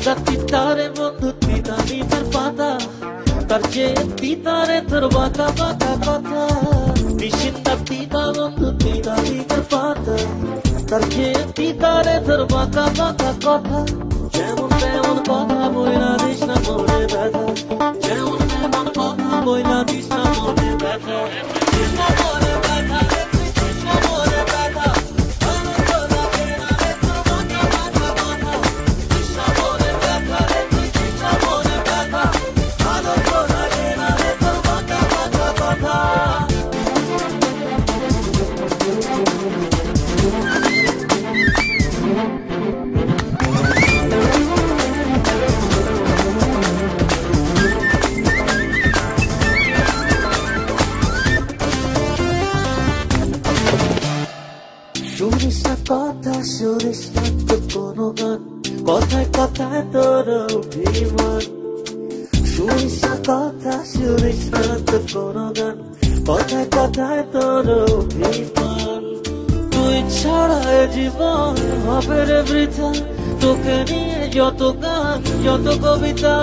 Tattare mondo titani per pata tarje titare tor baka baka kotha nishinda tita mondo titani per pata tarje titare tor baka baka kotha jemon temon kotha boila dishna mone betha jemon temon kotha boila dishna mone betha dishna mone betha dishna mone betha শুনিস না তো কোনো গান কথায় কথায় তোর অভিমান শুনিস না তো কোনো গান কথায় কথায় তোর অভিমান তুই ছাড়া জীবন হবে রে বৃথা তোকে নিয়ে যত গান যত কবিতা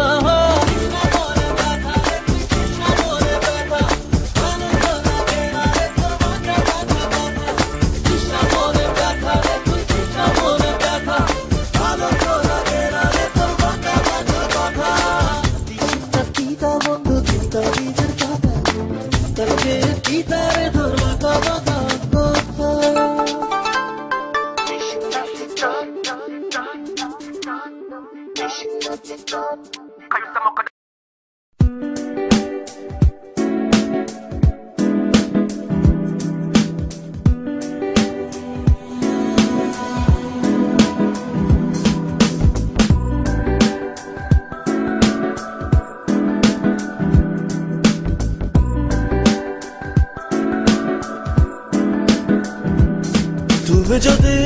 তুমি যদি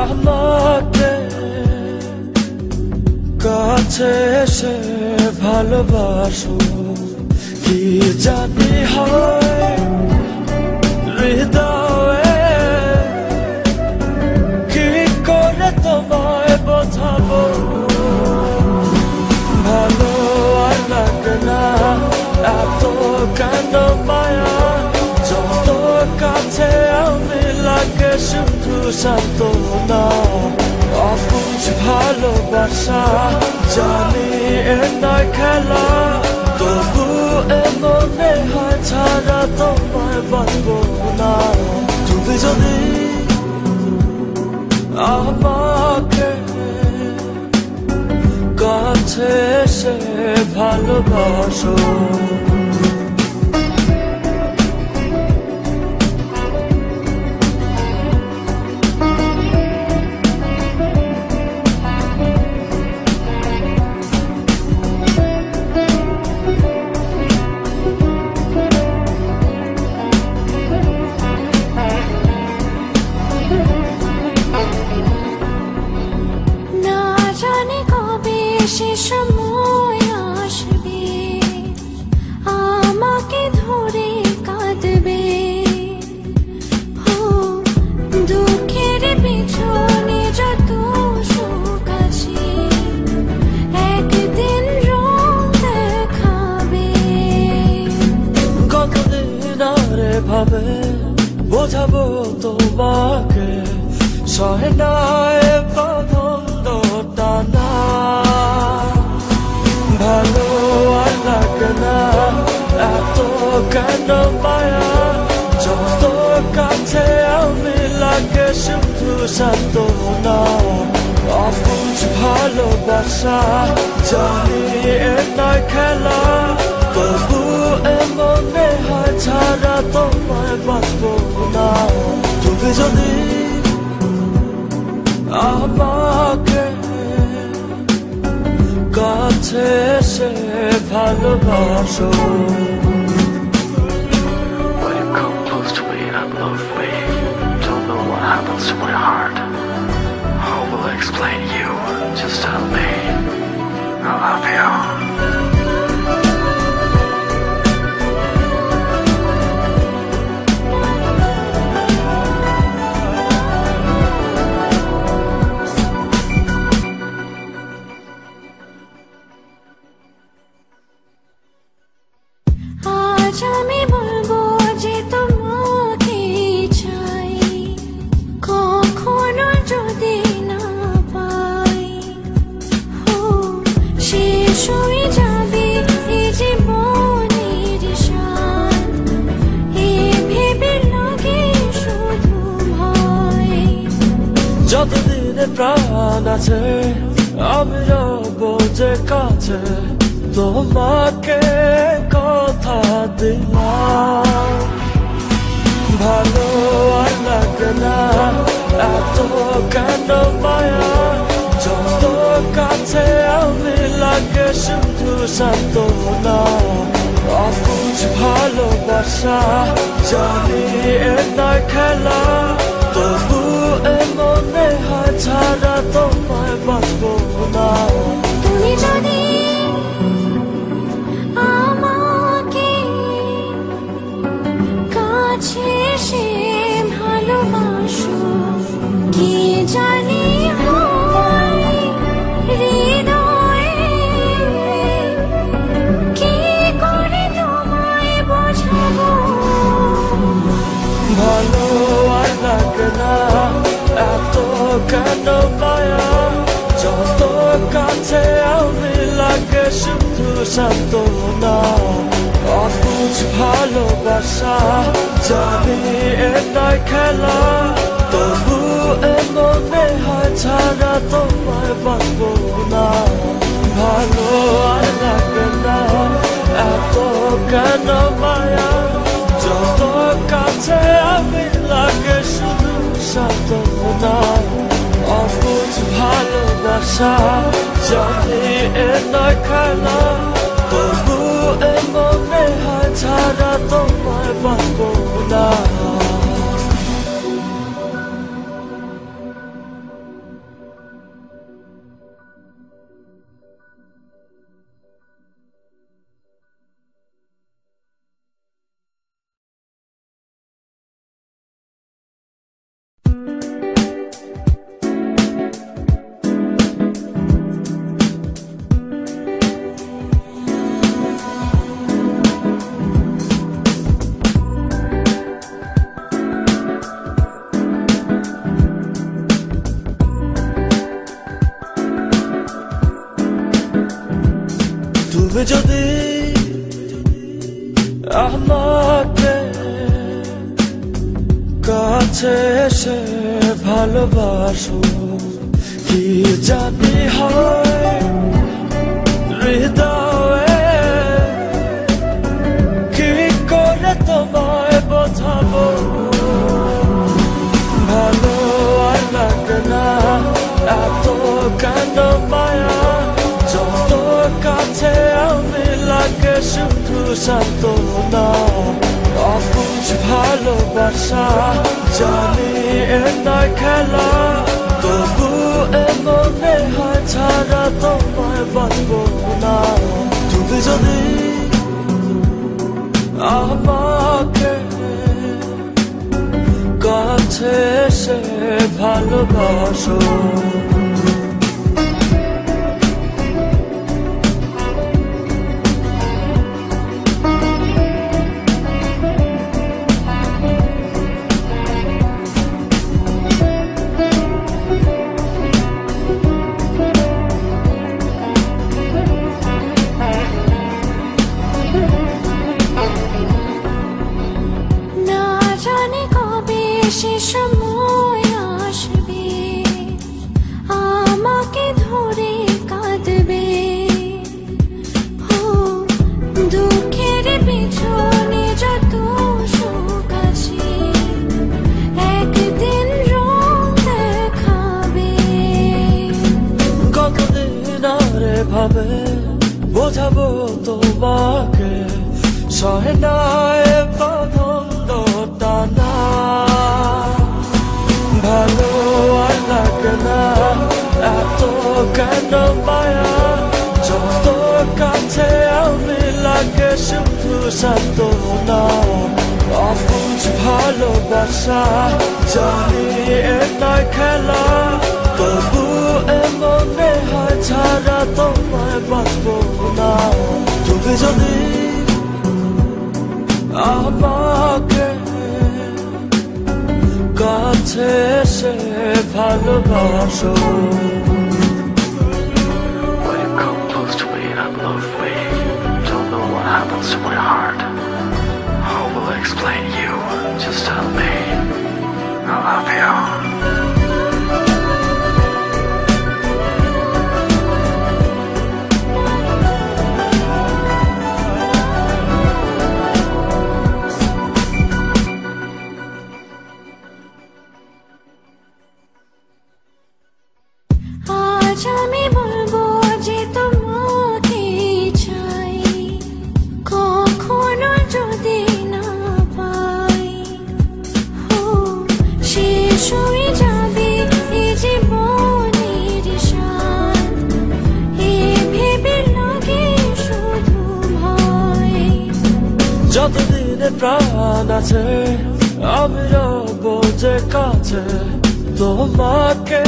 আমাকে কাছে এসে ভালোবাসো কি জানি হয় হৃদয়ে কি করে তোমায় বোঝাবো ভালো আর লাগে না এত কেন মায়া যত কাছে আমি লাগে শুধু সান্ত্বনা অপুষ ভালোবাসা জানি এ নয় খেলা তবু এ মনে হয় ছাড়া তোমায় বাঁচবো না তুমি যদি আমাকে কাছে এসে ভালোবাসো ভাবে বোঝাবো তোমাকে সহে না এ পছন্দ টানা ভালো আর লাগে না এত কেন মায়া যত কাছে আমি লাগে শুধু সান্ত্বনা অপুষ ভালোবাসা জানি এ নয় খেলা তবু এ মনে হয় ছাড়া তোমায় বাঁচবো না তুমি যদি আমাকে কাছে এসে ভালোবাসো love me. Don't know what happens to my heart. How will I explain you? Just tell me. I love you. যতদিনে প্রাণ আছে আমি রব যে কাছে তোমাকে কথা দিলাম ভালো আর লাগে না এত কেন মায়া যত কাছে আমি লাগে শুধু সান্ত্বনা অবুঝ ভালোবাসা জানি এ নয় খেলা তবু মনে হয় ছাড়া তোমায় বাঁচবো না তুমি যদি আমাকে কাছে এসে ভালোবাসো কি জানি হয় হৃদয়ে কি করে তোমায় বোঝাবো ভালো আর লাগে না এত কেন মায়া যত কাছে আমি লাগে শুধু সান্ত্বনা অবুঝ ভালোবাসা জানি এ নয় খেলা তবু মনে হয় ছাড়া তোমায় বাঁচবো না ভালো আর লাগে না এত কেন মায়া যত কাছে আমি লাগে শুধু সান্ত্বনা অবুঝ ভালোবাসা জানি এ নয় খেলা তবু মনে হয় ছাড়া তোমায় বাঁচবো না তুমি যদি আমাকে কাছে এসে ভালোবাসো কি জানি হয় হৃদয়ে কি করে তোমায় বোঝাবো ভালো আর লাগে না এত কেন মায়া যত কাছে আমি লাগে শুধু সান্ত্বনা অবুঝ ভালোবাসা জানি এ নয় খেলা তবু মনে হয় ছাড়া তোমায় বাঁচবো না তুমি যদি আমাকে কাছে এসে ভালোবাসো সে সময় আসবে আমাকে ধরে কাঁদবে দুঃখের পিছনে যত সুখ আছে একদিন রং দেখাবে কতদিন আরে ভাবে বোঝাবো তোমাকে সহে না বাঁধন টানা কেন মায়া যত কাছে আমি লাগে শুধু সান্ত্বনা অবুঝ ভালোবাসা জানি এ নয় খেলা তবু এমনে হয় ছাড়া তোমায় বাঁচবো না তুমি যদি আমাকে কাছে এসে ভালোবাসো When you come close to me and love me, don't know what happens to my heart. How will I explain you? Just tell me. I love you. আজ আমি বলবো যে তোমাকে চাই কখনো যদি না পাই শেষ হয়ে যাবে এই জীবনের স্বাদ এ ভেবে লাগে শুধু ভয় যতদিনে প্রাণ আছে আমি রব যে কাছে তোমাকে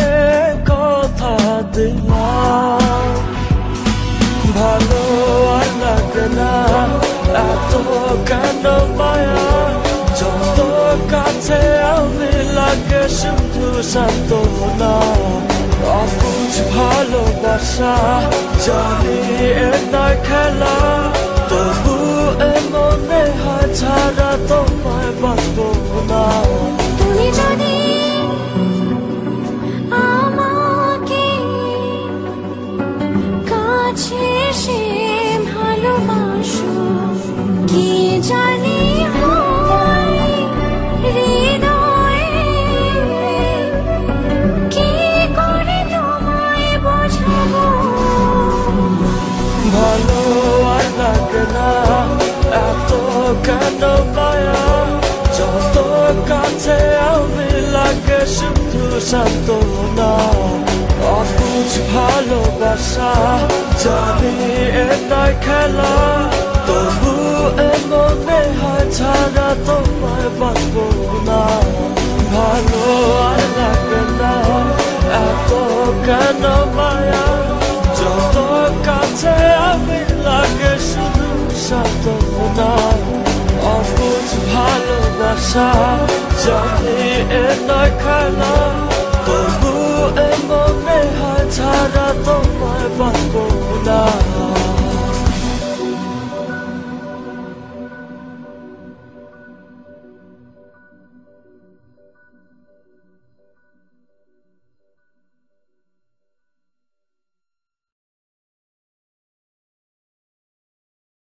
কথা দিলাম ভালো আর লাগে না এত কেন মায়া যত কাছে আমি লাগে শুধু সান্ত্বনা অবুঝ ভালোবাসা জানি এ নয় খেলা তবু এমনে হয় ছাড়া তোমায় বাঁচবো না তুমি যদি আমাকে কাছে এসে ভালোবাসো কি জানি হয় হৃদয়ে কি করে তোমায় বোঝাবো ভালো আর লাগে না এত কেন মায়া যত কাছে আমি লাগে শুধু সান্ত্বনা অবুঝ ভালোবাসা জানি এ নয় খেলা তবু এমনে হয় ছাড়া তোমায় বাঁচবো না ভালো আর লাগে না এত কেন মায়া যত কাছে আমি লাগে শুধু সান্ত্বনা অবুঝ ভালোবাসা জানি এ নয় খেলা